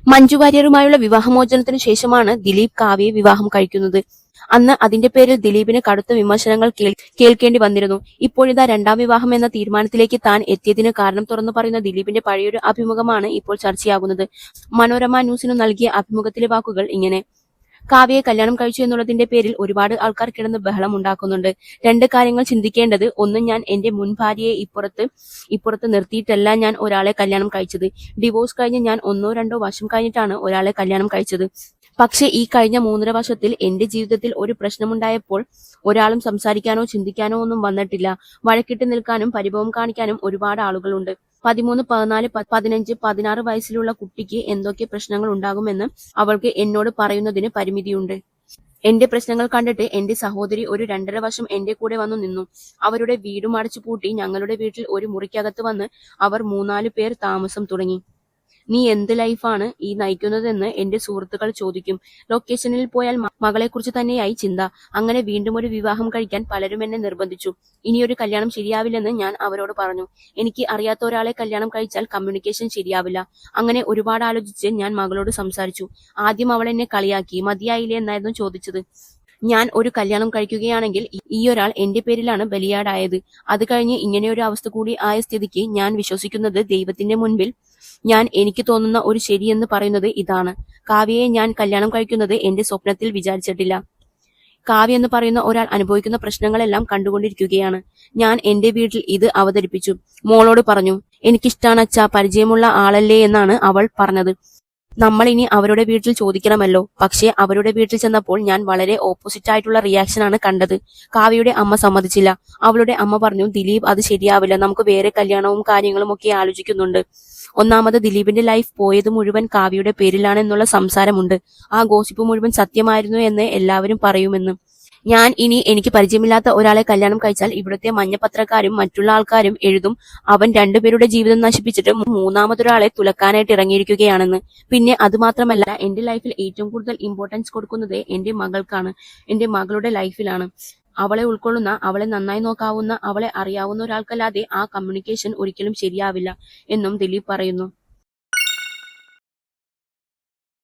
മഞ്ജു വാര്യരുമായുള്ള വിവാഹമോചനത്തിനു ശേഷമാണ് ദിലീപ് കാവ്യയെ വിവാഹം കഴിക്കുന്നത്. അന്ന് അതിന്റെ പേരിൽ ദിലീപിന് കടുത്ത വിമർശനങ്ങൾ കേൾക്കേണ്ടി വന്നിരുന്നു. ഇപ്പോഴിതാ രണ്ടാം വിവാഹം എന്ന തീരുമാനത്തിലേക്ക് താൻ എത്തിയതിന് കാരണം തുറന്നു പറയുന്ന ദിലീപിന്റെ പഴയൊരു അഭിമുഖമാണ് ഇപ്പോൾ ചർച്ചയാകുന്നത്. മനോരമ ന്യൂസിനു നൽകിയ അഭിമുഖത്തിലെ വാക്കുകൾ ഇങ്ങനെ: കാവ്യയെ കല്യാണം കഴിച്ചു എന്നുള്ളതിന്റെ പേരിൽ ഒരുപാട് ആൾക്കാർ കിടന്ന് ബഹളം ഉണ്ടാക്കുന്നുണ്ട്. രണ്ട് കാര്യങ്ങൾ ചിന്തിക്കേണ്ടത്: ഒന്ന്, ഞാൻ എന്റെ മുൻ ഭാര്യയെ ഇപ്പുറത്ത് നിർത്തിയിട്ടല്ല ഞാൻ ഒരാളെ കല്യാണം കഴിച്ചത്. ഡിവോഴ്സ് കഴിഞ്ഞ് ഞാൻ 1-2 വർഷം കഴിഞ്ഞിട്ടാണ് ഒരാളെ കല്യാണം കഴിച്ചത്. പക്ഷെ ഈ കഴിഞ്ഞ 3.5 വർഷത്തിൽ എന്റെ ജീവിതത്തിൽ ഒരു പ്രശ്നമുണ്ടായപ്പോൾ ഒരാളും സംസാരിക്കാനോ ചിന്തിക്കാനോ ഒന്നും വന്നിട്ടില്ല. വഴക്കിട്ട് നിൽക്കാനും പരിഭവം കാണിക്കാനും ഒരുപാട് ആളുകളുണ്ട്. 13, 14, 15, 16 വയസ്സിലുള്ള കുട്ടിക്ക് എന്തൊക്കെ പ്രശ്നങ്ങൾ ഉണ്ടാകുമെന്ന് അവൾക്ക് എന്നോട് പറയുന്നതിന് പരിമിതിയുണ്ട്. എന്റെ പ്രശ്നങ്ങൾ കണ്ടിട്ട് എന്റെ സഹോദരി ഒരു 2.5 വർഷം എന്റെ കൂടെ വന്നു നിന്നു. അവരുടെ വീടും അടച്ചു പൂട്ടി ഞങ്ങളുടെ വീട്ടിൽ ഒരു മുറിക്കകത്ത് വന്ന് അവർ 3-4 പേർ താമസം തുടങ്ങി. നീ എന്ത് ലൈഫാണ് ഈ നയിക്കുന്നതെന്ന് എന്റെ സുഹൃത്തുക്കൾ ചോദിക്കും. ലൊക്കേഷനിൽ പോയാൽ മകളെക്കുറിച്ച് തന്നെയായി ചിന്ത. അങ്ങനെ വീണ്ടും ഒരു വിവാഹം കഴിക്കാൻ പലരും എന്നെ നിർബന്ധിച്ചു. ഇനിയൊരു കല്യാണം ശരിയാവില്ലെന്ന് ഞാൻ അവരോട് പറഞ്ഞു. എനിക്ക് അറിയാത്ത ഒരാളെ കല്യാണം കഴിച്ചാൽ കമ്മ്യൂണിക്കേഷൻ ശരിയാവില്ല. അങ്ങനെ ഒരുപാട് ആലോചിച്ച് ഞാൻ മകളോട് സംസാരിച്ചു. ആദ്യം അവൾ എന്നെ കളിയാക്കി. മതിയായില്ലേ എന്നായിരുന്നു ചോദിച്ചത്. ഞാൻ ഒരു കല്യാണം കഴിക്കുകയാണെങ്കിൽ ഈയൊരാൾ എന്റെ പേരിലാണ് ബലിയാടായത്. അത് കഴിഞ്ഞ് ഇങ്ങനെയൊരു അവസ്ഥ കൂടി ആയ സ്ഥിതിക്ക് ഞാൻ വിശ്വസിക്കുന്നത് ദൈവത്തിന്റെ മുൻപിൽ ഞാൻ എനിക്ക് തോന്നുന്ന ഒരു ശരിയെന്ന് പറയുന്നത് ഇതാണ്: കാവ്യയെ ഞാൻ കല്യാണം കഴിക്കുന്നത് എന്റെ സ്വപ്നത്തിൽ വിചാരിച്ചിട്ടില്ല. കാവ്യ എന്ന് പറയുന്ന ഒരാൾ അനുഭവിക്കുന്ന പ്രശ്നങ്ങളെല്ലാം കണ്ടുകൊണ്ടിരിക്കുകയാണ്. ഞാൻ എന്റെ വീട്ടിൽ ഇത് അവതരിപ്പിച്ചു. മോളോട് പറഞ്ഞു, എനിക്കിഷ്ടാണച്ചാ, പരിചയമുള്ള ആളല്ലേ എന്നാണ് അവൾ പറഞ്ഞത്. നമ്മൾ ഇനി അവരുടെ വീട്ടിൽ ചോദിക്കണമല്ലോ. പക്ഷേ അവരുടെ വീട്ടിൽ ചെന്നപ്പോൾ ഞാൻ വളരെ ഓപ്പോസിറ്റ് ആയിട്ടുള്ള റിയാക്ഷനാണ് കണ്ടത്. കാവ്യയുടെ അമ്മ സമ്മതിച്ചില്ല. അവളുടെ അമ്മ പറഞ്ഞു, ദിലീപ്, അത് ശരിയാവില്ല, നമുക്ക് വേറെ കല്യാണവും കാര്യങ്ങളും ഒക്കെ ആലോചിക്കുന്നുണ്ട്. ഒന്നാമത് ദിലീപിന്റെ ലൈഫ് പോയത് മുഴുവൻ കാവ്യയുടെ പേരിലാണ് എന്നുള്ള സംസാരമുണ്ട്. ആ ഗോസിപ്പ് മുഴുവൻ സത്യമായിരുന്നു എന്ന് എല്ലാവരും പറയുമെന്ന്. ഞാൻ ഇനി എനിക്ക് പരിചയമില്ലാത്ത ഒരാളെ കല്യാണം കഴിച്ചാൽ ഇവിടുത്തെ മഞ്ഞപ്പത്രക്കാരും മറ്റുള്ള ആൾക്കാരും എഴുതും, അവൻ 2 പേരുടെ ജീവിതം നശിപ്പിച്ചിട്ട് മൂന്നാമതൊരാളെ തുലക്കാനായിട്ട് ഇറങ്ങിയിരിക്കുകയാണെന്ന്. പിന്നെ അത് മാത്രമല്ല, എന്റെ ലൈഫിൽ ഏറ്റവും കൂടുതൽ ഇമ്പോർട്ടൻസ് കൊടുക്കുന്നത് എന്റെ മകൾക്കാണ്, എന്റെ മകളുടെ ലൈഫിലാണ്. അവളെ ഉൾക്കൊള്ളുന്ന, അവളെ നന്നായി നോക്കാവുന്ന, അവളെ അറിയാവുന്ന ഒരാൾക്കല്ലാതെ ആ കമ്മ്യൂണിക്കേഷൻ ഒരിക്കലും ശരിയാവില്ല എന്നും ദിലീപ് പറയുന്നു.